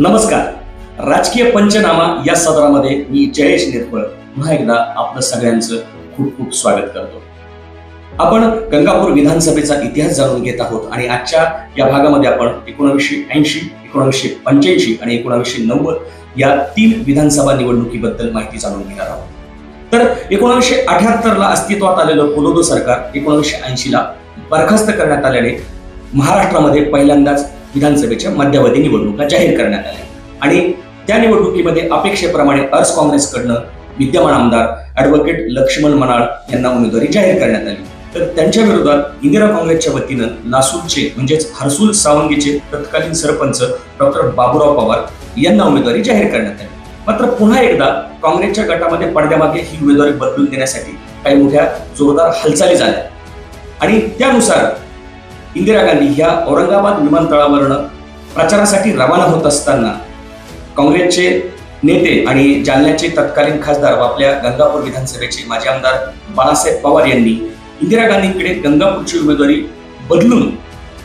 नमस्कार. राजकीय पंचनामा या सदरामध्ये मी जयेश निर्मळ पुन्हा एकदा आपलं सगळ्यांचं खूप खूप स्वागत करतो. आपण गंगापूर विधानसभेचा इतिहास जाणून घेत आहोत आणि आजच्या या भागामध्ये आपण 1980, 1985 आणि 1990 या 3 विधानसभा निवडणुकीबद्दल माहिती जाणून घेणार आहोत. तर 1978 ला अस्तित्वात आलेलं कोलोदो सरकार 1980 ला बरखास्त करण्यात आल्याने महाराष्ट्रामध्ये पहिल्यांदाच विधानसभेच्या मध्यावधी निवडणुका जाहीर करण्यात आल्या आणि त्या निवडणुकीमध्ये अपेक्षेप्रमाणे अर्ज काँग्रेसकडनं विद्यमान आमदार ॲडव्होकेट लक्ष्मण मनाळ यांना उमेदवारी जाहीर करण्यात आली. तर त्यांच्या विरोधात इंदिरा काँग्रेसच्या वतीनं लासूरचे म्हणजेच हर्सुल सावंगीचे तत्कालीन सरपंच डॉक्टर बाबूराव पवार यांना उमेदवारी जाहीर करण्यात आली. मात्र पुन्हा एकदा काँग्रेसच्या गटामध्ये पडद्यामागे ही उमेदवारी बदलून देण्यासाठी काही मोठ्या जोरदार हालचाली झाल्या आणि त्यानुसार इंदिरा गांधी ह्या औरंगाबाद विमानतळावरनं प्रचारासाठी रवाना होत असताना काँग्रेसचे नेते आणि जालन्याचे तत्कालीन खासदार व आपल्या गंगापूर विधानसभेचे माजी आमदार बाळासाहेब पवार यांनी इंदिरा गांधींकडे गंगापूरची उमेदवारी बदलून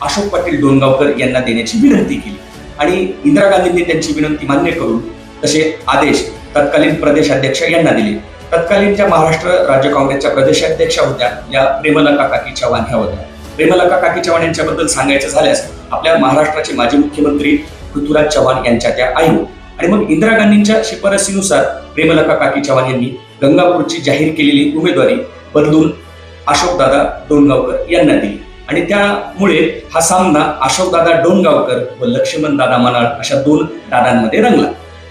अशोक पाटील डोणगावकर यांना देण्याची विनंती केली आणि इंदिरा गांधींनी त्यांची विनंती मान्य करून तसे आदेश तत्कालीन प्रदेशाध्यक्ष यांना दिले. तत्कालीन ज्या महाराष्ट्र राज्य काँग्रेसच्या प्रदेशाध्यक्षा होत्या या प्रेमलता काकी चव्हाण ह्या होत्या. प्रेमलता काकी चव्हाण यांच्याबद्दल सांगायचं झाल्यास आपल्या महाराष्ट्राचे माजी मुख्यमंत्री पृथ्वीराज चव्हाण यांच्या त्या आई आणि मग इंदिरा गांधींच्या शिफारसीनुसार प्रेमलता काकी चव्हाण यांनी गंगापूरची जाहीर केलेली उमेदवारी बदलून अशोकदादा डोणगावकर यांना दिली आणि त्यामुळे हा सामना अशोकदादा डोणगावकर व लक्ष्मणदादा मनाळ अशा 2 दादांमध्ये रंगला.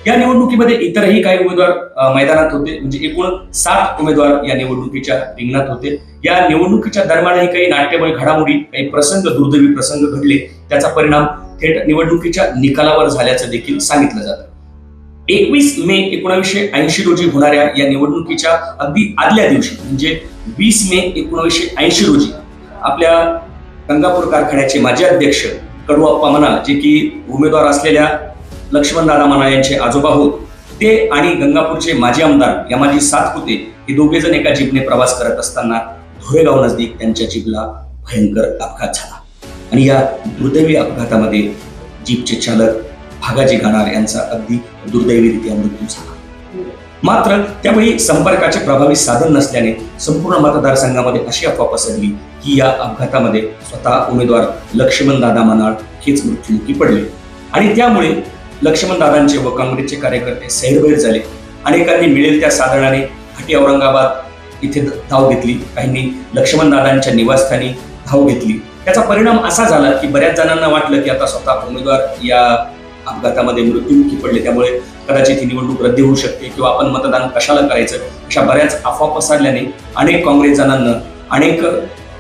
या निवडणुकीमध्ये इतरही काही उमेदवार मैदानात होते, म्हणजे एकूण 7 उमेदवार या निवडणुकीच्या रिंगणात होते. या निवडणुकीच्या दरम्यानही काही नाट्यमय घडामोडी, काही प्रसंग, दुर्दैवी प्रसंग घडले, त्याचा परिणाम थेट निवडणुकीच्या निकालावर झाल्याचं देखील सांगितलं जातं. 21 मे 1980 रोजी होणाऱ्या या निवडणुकीच्या अगदी आदल्या दिवशी म्हणजे 20 मे 1980 रोजी आपल्या गंगापूर कारखान्याचे माजी अध्यक्ष कडूअप्पा मनाळ, जे की उमेदवार असलेल्या लक्ष्मणदादा मनाळ यांचे आजोबा होत, ते आणि गंगापूरचे माजी आमदार यमाजी सात होते, हे दोघे जण एका जीपने प्रवास करत असताना धोरेगाव नजदीक त्यांच्या जीपला भयंकर अपघात झाला आणि या दुर्दैवी अपघातामध्ये जीपचे चालक भागाजी गाणार यांचा अगदी दुर्दैवीरित्या मृत्यू झाला. मात्र त्यावेळी संपर्काचे प्रभावी साधन नसल्याने संपूर्ण मतदारसंघामध्ये अशी अफवा पसरली की या अपघातामध्ये स्वतः उमेदवार लक्ष्मणदादा मनाळ हेच मृत्युमुखी पडले आणि त्यामुळे लक्ष्मणदादांचे व काँग्रेसचे कार्यकर्ते सैरभैर झाले. अनेकांनी मिळेल त्या साधनाने घाटी औरंगाबाद इथे धाव घेतली, काहींनी लक्ष्मणदादांच्या निवासस्थानी धाव घेतली. त्याचा परिणाम असा झाला की बऱ्याच जणांना वाटलं की आता स्वतः उमेदवार या अपघातामध्ये मृत्युमुखी पडले, त्यामुळे कदाचित ही निवडणूक रद्द होऊ शकते किंवा आपण मतदान कशाला करायचं, अशा बऱ्याच अफवा पसरल्याने अनेक काँग्रेस जणांना, अनेक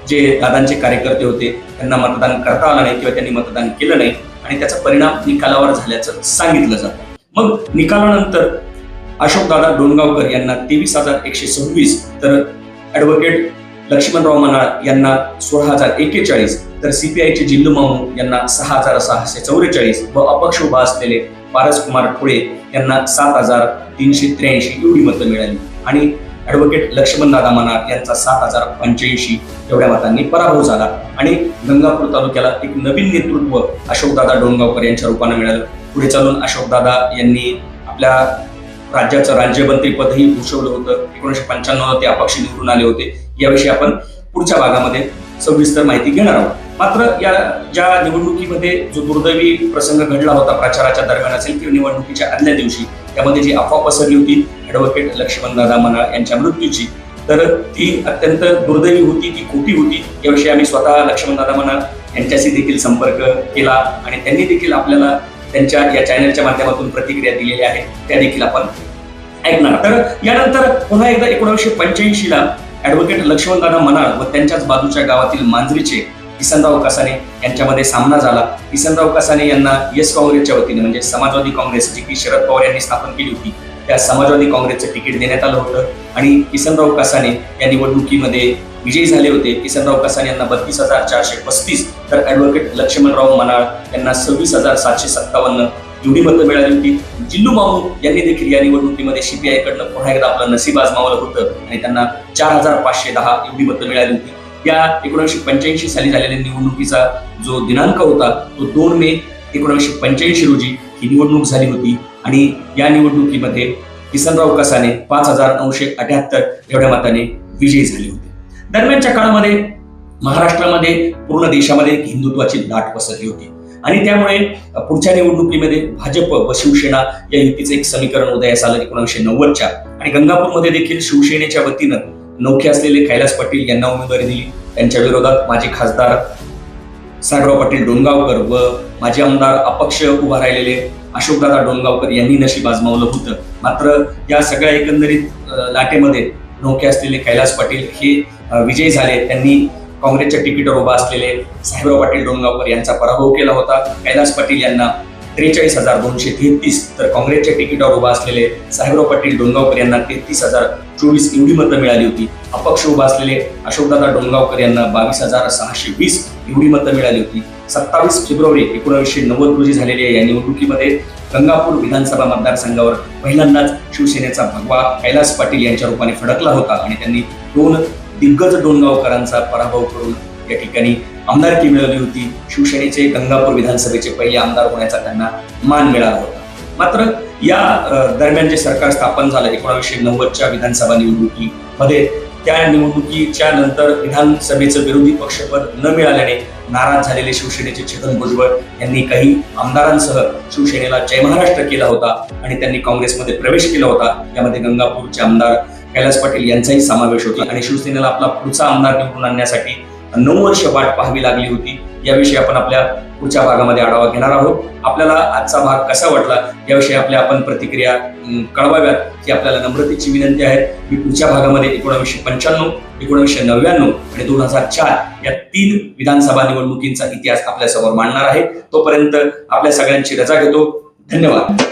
जे दादांचे कार्यकर्ते होते त्यांना मतदान करता आलं नाही किंवा त्यांनी मतदान केलं नाही आणि त्याचा परिणाम निकालावर झाल्याचं सांगितलं जातं. मग निकालानंतर अशोकदादा डोणगावकर यांना 23,126 तर ॲडव्होकेट लक्ष्मणराव मनाळ यांना 16,041 तर सीपीआयचे जिल्लू मामू यांना 6,644 व अपक्ष उभा असलेले पारसकुमार ठोळे यांना 7,383 एवढी मतं मिळाली आणि ॲडव्होकेट लक्ष्मणदादा मनाळ यांचा 7,085 एवढ्या मतांनी पराभव झाला आणि गंगापूर तालुक्याला एक नवीन नेतृत्व अशोकदादा डोणगावकर यांच्या रूपाने मिळालं. पुढे चालून अशोकदादा यांनी आपल्या राज्याचं राज्यमंत्रीपदही भूषवलं होतं. 1995 ते अपक्ष निवडून आले होते. याविषयी आपण पुढच्या भागामध्ये सविस्तर माहिती घेणार आहोत. मात्र या ज्या निवडणुकीमध्ये जो दुर्दैवी प्रसंग घडला होता प्रचाराच्या दरम्यान असेल किंवा निवडणुकीच्या आदल्या दिवशी, त्यामध्ये जी अफवा पसरली होती ॲडव्होकेट लक्ष्मणदादा मनाळ यांच्या मृत्यूची, तर ती अत्यंत दुर्दैवी होती, ती खोटी होती. याविषयी आम्ही स्वतः लक्ष्मणदादा मनाळ यांच्याशी देखील संपर्क केला आणि त्यांनी देखील आपल्याला त्यांच्या या चॅनलच्या माध्यमातून प्रतिक्रिया दिलेल्या आहेत, त्या देखील आपण ऐकणार. तर यानंतर पुन्हा एकदा 1985 ला ॲडव्होकेट लक्ष्मणदादा मनाळ व त्यांच्याच बाजूच्या गावातील मांजरीचे किसनराव कसाने यांच्यामध्ये सामना झाला. किसनराव कसाने यांना येस काँग्रेसच्या वतीने म्हणजे समाजवादी काँग्रेस, जी की शरद पवार यांनी स्थापन केली होती, त्या समाजवादी काँग्रेसचं तिकीट देण्यात आलं होतं आणि किसनराव कसाने या निवडणुकीमध्ये विजयी झाले होते. किसनराव कसाने यांना 32,435 तर ॲडव्होकेट लक्ष्मणराव मनाळ यांना 26,757 एवढी मतं मिळाली होती. जिल्लू मामू यांनी देखील या निवडणुकीमध्ये सीपीआय कडनं पुन्हा एकदा आपलं नशीब आजमावलं होतं आणि त्यांना 4,510 एवढी मतं मिळाली होती. या 1985 साली झालेल्या निवडणुकीचा जो दिनांक होता तो 2 मे 1985 रोजी ही निवडणूक झाली होती आणि या निवडणुकीमध्ये किसनराव कसाने 5,978 एवढ्या मताने विजयी झाले होते. दरम्यानच्या काळामध्ये महाराष्ट्रामध्ये पूर्ण देशामध्ये हिंदुत्वाची लाट पसरली होती आणि त्यामुळे पुढच्या निवडणुकीमध्ये भाजप व शिवसेना या युतीचे एक समीकरण उदयास आलं 1990च्या आणि गंगापूरमध्ये देखील शिवसेनेच्या वतीनं नौखे असलेले कैलास पाटील यांना उमेदवारी दिली. त्यांच्या विरोधात माजी खासदार साहेबराव पाटील डोणगावकर व माजी आमदार अपक्ष उभा राहिलेले अशोकदादा डोणगावकर यांनी नशीब आजमावलं होतं. मात्र या सगळ्या एकंदरीत लाटेमध्ये नौखे असलेले कैलास पाटील हे विजयी झाले. त्यांनी काँग्रेसच्या तिकीटावर उभा असलेले साहेबराव पाटील डोणगावकर यांचा पराभव केला होता. कैलास पाटील यांना 43,233 तर काँग्रेसच्या तिकीटावर उभा असलेले साहेबराव पाटील डोणगावकर यांना 33,024 एवढी मतं मिळाली होती. अपक्ष उभा असलेले अशोकदादा डोणगावकर यांना 22,620 एवढी मतं मिळाली होती. 27 फेब्रुवारी 1990 रोजी झालेल्या या निवडणुकीमध्ये गंगापूर विधानसभा मतदारसंघावर पहिल्यांदाच शिवसेनेचा भगवा कैलास पाटील यांच्या रूपाने फडकला होता आणि त्यांनी 2 दिग्गज डोणगावकरांचा पराभव करून या ठिकाणी आमदारकी मिळवली होती. शिवसेनेचे गंगापूर विधानसभेचे पहिले आमदार होण्याचा त्यांना मान मिळाला होता. मात्र या दरम्यान जे सरकार स्थापन झालं 1990च्या विधानसभा निवडणुकीमध्ये त्या निवडणुकीच्या नंतर विधानसभेचं विरोधी पक्षपद न मिळाल्याने नाराज झालेले शिवसेनेचे छगन भुजबळ यांनी काही आमदारांसह शिवसेनेला जय महाराष्ट्र केला होता आणि त्यांनी काँग्रेसमध्ये प्रवेश केला होता. यामध्ये गंगापूरचे आमदार कैलास पाटील यांचाही समावेश होता आणि शिवसेनेला आपला पुढचा आमदार निवडून आणण्यासाठी 9 वर्ष वाट पाहावी लागली होती. याविषयी आपण आपल्या पुढच्या भागामध्ये आढावा घेणार आहोत. आपल्याला आजचा भाग कसा वाटला याविषयी आपण प्रतिक्रिया कळवाव्यात ही आपल्याला नम्रतेची विनंती आहे. मी पुढच्या भागामध्ये 1995, 1999 आणि 2004 या 3 विधानसभा निवडणुकींचा इतिहास आपल्यासमोर मांडणार आहे. तोपर्यंत आपल्या सगळ्यांची रजा घेतो. धन्यवाद.